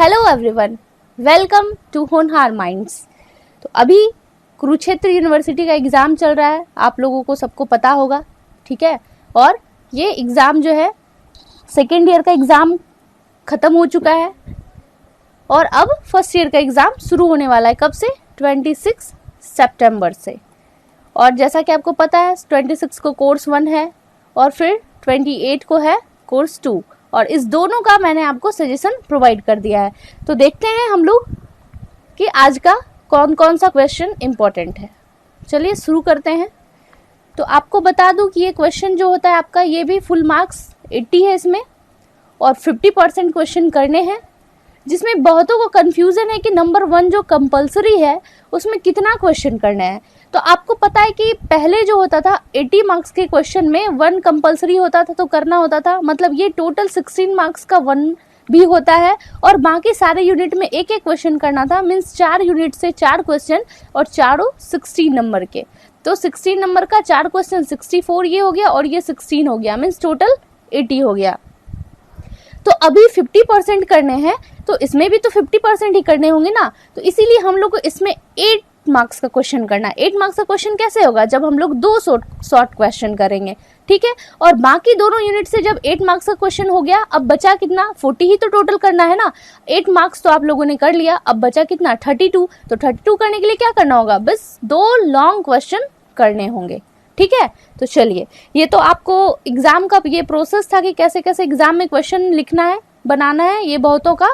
Hello everyone, welcome to होनहार minds. तो अभी कुरुक्षेत्र यूनिवर्सिटी का एग्ज़ाम चल रहा है, आप लोगों को सबको पता होगा, ठीक है। और ये एग्ज़ाम जो है सेकेंड ईयर का एग्ज़ाम ख़त्म हो चुका है और अब फर्स्ट ईयर का एग्ज़ाम शुरू होने वाला है। कब से? 26 सितंबर से। और जैसा कि आपको पता है 26 को कोर्स 1 है और फिर 28 को है कोर्स 2, और इस दोनों का मैंने आपको सजेशन प्रोवाइड कर दिया है। तो देखते हैं हम लोग कि आज का कौन कौन सा क्वेश्चन इम्पोर्टेंट है। चलिए शुरू करते हैं। तो आपको बता दूं कि ये क्वेश्चन जो होता है आपका, ये भी फुल मार्क्स 80 है इसमें, और 50% क्वेश्चन करने हैं, जिसमें बहुतों को कन्फ्यूज़न है कि नंबर 1 जो कंपलसरी है उसमें कितना क्वेश्चन करना है। तो आपको पता है कि पहले जो होता था 80 मार्क्स के क्वेश्चन में 1 कंपलसरी होता था, तो करना होता था, मतलब ये टोटल 16 मार्क्स का 1 भी होता है और बाकी सारे यूनिट में एक एक क्वेश्चन करना था। मीन्स 4 यूनिट से 4 क्वेश्चन और चारों 16 नंबर के। तो 16 नंबर का 4 क्वेश्चन 64 ये हो गया और ये 16 हो गया, मीन्स टोटल 80 हो गया। तो अभी 50% करने हैं, तो इसमें भी तो 50% ही करने होंगे ना। तो इसीलिए हम लोग को इसमें 8 मार्क्स का क्वेश्चन करना है। 8 मार्क्स का क्वेश्चन कैसे होगा? जब हम लोग 2 शॉर्ट क्वेश्चन करेंगे, ठीक है। और बाकी दोनों यूनिट से जब 8 मार्क्स का क्वेश्चन हो गया, अब बचा कितना? 40 ही तो टोटल करना है ना। 8 मार्क्स तो आप लोगों ने कर लिया, अब बचा कितना? 32। तो 32 करने के लिए क्या करना होगा? बस 2 लॉन्ग क्वेश्चन करने होंगे, ठीक है। तो चलिए, ये तो आपको एग्जाम का ये प्रोसेस था कि कैसे कैसे एग्जाम में क्वेश्चन लिखना है, बनाना है, ये बहुतों का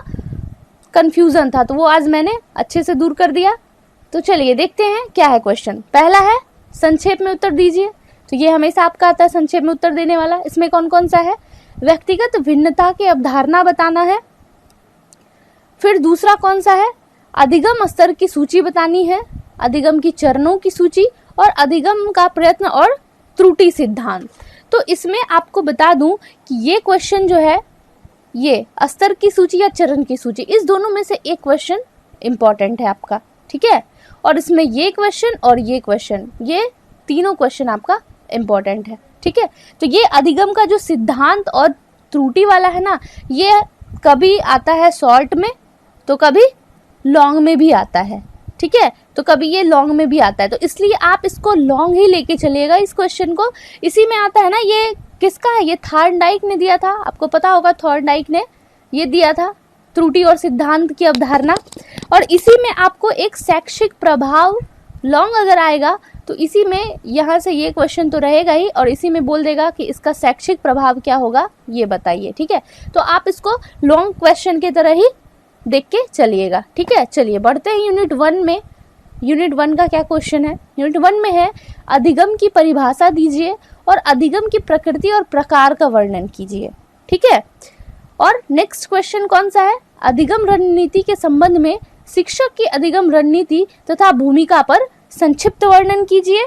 कंफ्यूजन था, तो वो आज मैंने अच्छे से दूर कर दिया। तो चलिए देखते हैं क्या है क्वेश्चन। पहला है संक्षेप में उत्तर दीजिए। तो ये हमेशा आपका आता है संक्षेप में उत्तर देने वाला। इसमें कौन कौन सा है? व्यक्तिगत भिन्नता की अवधारणा बताना है। फिर दूसरा कौन सा है? अधिगम स्तर की सूची बतानी है, अधिगम की चरणों की सूची, और अधिगम का प्रयत्न और त्रुटि सिद्धांत। तो इसमें आपको बता दूं कि ये क्वेश्चन जो है, ये स्तर की सूची या चरण की सूची, इस दोनों में से एक क्वेश्चन इंपॉर्टेंट है आपका, ठीक है। और इसमें ये क्वेश्चन और ये क्वेश्चन, ये तीनों क्वेश्चन आपका इंपॉर्टेंट है, ठीक है। तो ये अधिगम का जो सिद्धांत और त्रुटि वाला है ना, ये कभी आता है शॉर्ट में तो कभी लॉन्ग में भी आता है, ठीक है। तो कभी ये लॉन्ग में भी आता है, तो इसलिए आप इसको लॉन्ग ही लेके चलिएगा इस क्वेश्चन को। इसी में आता है ना, ये किसका है? ये थॉर्नडाइक ने दिया था, आपको पता होगा थॉर्नडाइक ने ये दिया था, त्रुटि और सिद्धांत की अवधारणा। और इसी में आपको एक शैक्षिक प्रभाव, लॉन्ग अगर आएगा तो इसी में यहाँ से ये क्वेश्चन तो रहेगा ही, और इसी में बोल देगा कि इसका शैक्षिक प्रभाव क्या होगा, ये बताइए, ठीक है। तो आप इसको लॉन्ग क्वेश्चन की तरह ही देख के चलिएगा, ठीक है। चलिए बढ़ते हैं यूनिट 1 में। यूनिट 1 का क्या क्वेश्चन है? यूनिट 1 में है अधिगम की परिभाषा दीजिए और अधिगम की प्रकृति और प्रकार का वर्णन कीजिए, ठीक है। और नेक्स्ट क्वेश्चन कौन सा है? अधिगम रणनीति के संबंध में शिक्षक की अधिगम रणनीति तथा भूमिका पर संक्षिप्त वर्णन कीजिए।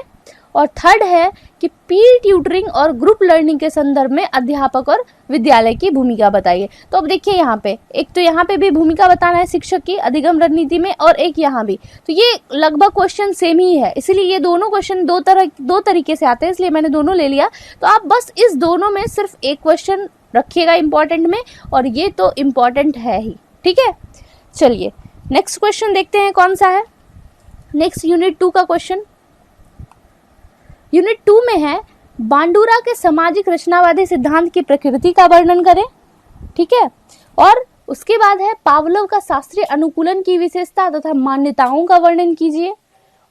और थर्ड है कि पीर ट्यूटरिंग और ग्रुप लर्निंग के संदर्भ में अध्यापक और विद्यालय की भूमिका बताइए। तो अब देखिए यहाँ पे, एक तो यहाँ पे भी भूमिका बताना है शिक्षक की अधिगम रणनीति में, और एक यहाँ भी। तो ये लगभग क्वेश्चन सेम ही है, इसीलिए ये दोनों क्वेश्चन दो तरीके से आते हैं, इसलिए मैंने दोनों ले लिया। तो आप बस इस दोनों में सिर्फ एक क्वेश्चन रखिएगा इंपॉर्टेंट में, और ये तो इम्पॉर्टेंट है ही, ठीक है। चलिए नेक्स्ट क्वेश्चन देखते हैं कौन सा है। नेक्स्ट यूनिट 2 का क्वेश्चन। यूनिट 2 में है बांडुरा के सामाजिक रचनावादी सिद्धांत की प्रकृति का वर्णन करें, ठीक है। और उसके बाद है पावलोव का शास्त्रीय अनुकूलन की विशेषता तथा मान्यताओं का वर्णन कीजिए।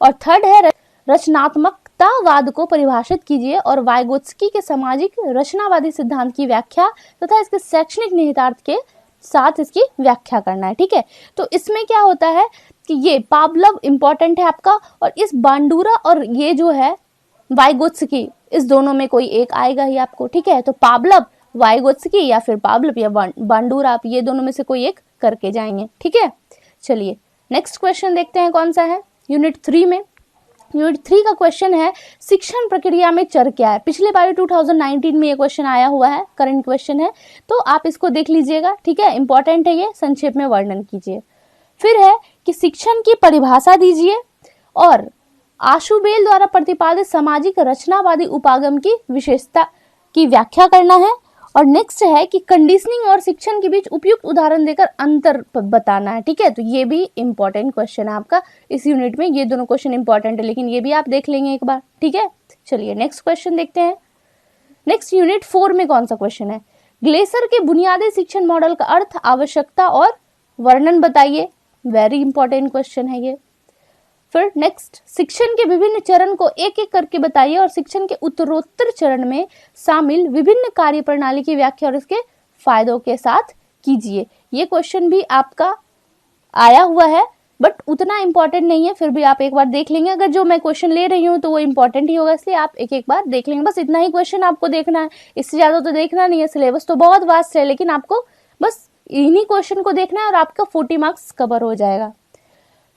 और थर्ड है रचनात्मकतावाद को परिभाषित कीजिए और वाइगोत्स्की के सामाजिक रचनावादी सिद्धांत की व्याख्या तथा इसके शैक्षणिक निहितार्थ के साथ इसकी व्याख्या करना है, ठीक है। तो इसमें क्या होता है कि ये पावलोव इंपॉर्टेंट है आपका, और इस बांडुरा और ये जो है वाइगोत्स्की, इस दोनों में कोई एक आएगा ही आपको, ठीक है। तो पावलोव, वाइगोत्स्की या फिर पावलोव या बांडुरा, आप ये दोनों में से कोई एक करके जाएंगे, ठीक है। चलिए नेक्स्ट क्वेश्चन देखते हैं कौन सा है यूनिट 3 में। यूनिट 3 का क्वेश्चन है शिक्षण प्रक्रिया में चर क्या है। पिछले बार 2019 में ये क्वेश्चन आया हुआ है, करंट क्वेश्चन है, तो आप इसको देख लीजिएगा, ठीक है। इंपॉर्टेंट है ये, संक्षेप में वर्णन कीजिए। फिर है कि शिक्षण की परिभाषा दीजिए और आशुबेल द्वारा प्रतिपादित सामाजिक रचनावादी उपागम की विशेषता की व्याख्या करना है। और नेक्स्ट है कि कंडीशनिंग और शिक्षण के बीच उपयुक्त उदाहरण देकर अंतर बताना है, ठीक है। तो ये भी इंपॉर्टेंट क्वेश्चन है आपका इस यूनिट में, ये दोनों क्वेश्चन इंपॉर्टेंट है, लेकिन ये भी आप देख लेंगे एक बार, ठीक है। चलिए नेक्स्ट क्वेश्चन देखते हैं। नेक्स्ट यूनिट 4 में कौन सा क्वेश्चन है, ग्लेसर के बुनियादी शिक्षण मॉडल का अर्थ, आवश्यकता और वर्णन बताइए। वेरी इंपॉर्टेंट क्वेश्चन है ये। फिर नेक्स्ट, शिक्षण के विभिन्न चरण को एक एक करके बताइए और शिक्षण के उत्तरोत्तर चरण में शामिल विभिन्न कार्य प्रणाली की व्याख्या और इसके फायदों के साथ कीजिए। ये क्वेश्चन भी आपका आया हुआ है बट उतना इंपॉर्टेंट नहीं है, फिर भी आप एक बार देख लेंगे। अगर जो मैं क्वेश्चन ले रही हूँ तो वो इंपॉर्टेंट ही होगा, इसलिए आप एक एक बार देख लेंगे। बस इतना ही क्वेश्चन आपको देखना है, इससे ज्यादा तो देखना नहीं है। सिलेबस तो बहुत वास्ट है, लेकिन आपको बस इन्हीं क्वेश्चन को देखना है और आपका 40 मार्क्स कवर हो जाएगा।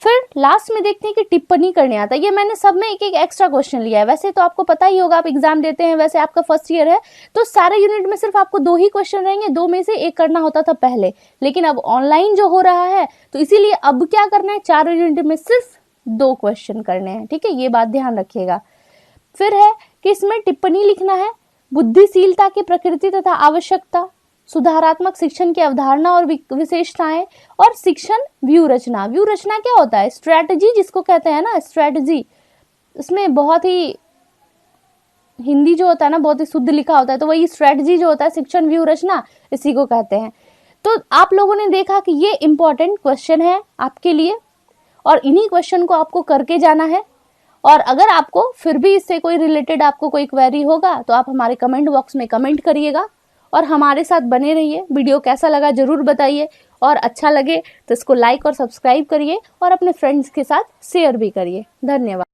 फिर लास्ट में देखते हैं कि टिप्पणी करने आता है। ये मैंने सब में एक एक एक्स्ट्रा क्वेश्चन लिया है। वैसे तो आपको पता ही होगा, आप एग्जाम देते हैं, वैसे आपका फर्स्ट ईयर है तो सारे यूनिट में सिर्फ आपको 2 ही क्वेश्चन रहेंगे, 2 में से एक करना होता था पहले, लेकिन अब ऑनलाइन जो हो रहा है तो इसीलिए अब क्या करना है, 4 यूनिट में सिर्फ 2 क्वेश्चन करने हैं, ठीक है। ये बात ध्यान रखिएगा। फिर है कि इसमें टिप्पणी लिखना है, बुद्धिशीलता की प्रकृति तथा आवश्यकता, सुधारात्मक शिक्षण की अवधारणा और विशेषताएं, और शिक्षण व्यू रचना। व्यू रचना क्या होता है, स्ट्रैटेजी जिसको कहते हैं ना, स्ट्रैटेजी। इसमें बहुत ही हिंदी जो होता है ना बहुत ही शुद्ध लिखा होता है, तो वही स्ट्रैटेजी जो होता है, शिक्षण व्यू रचना, इसी को कहते हैं। तो आप लोगों ने देखा कि ये इंपॉर्टेंट क्वेश्चन है आपके लिए और इन्हीं क्वेश्चन को आपको करके जाना है। और अगर आपको फिर भी इससे कोई रिलेटेड आपको कोई क्वेरी होगा तो आप हमारे कमेंट बॉक्स में कमेंट करिएगा और हमारे साथ बने रहिए। वीडियो कैसा लगा जरूर बताइए और अच्छा लगे तो इसको लाइक और सब्सक्राइब करिए और अपने फ्रेंड्स के साथ शेयर भी करिए। धन्यवाद।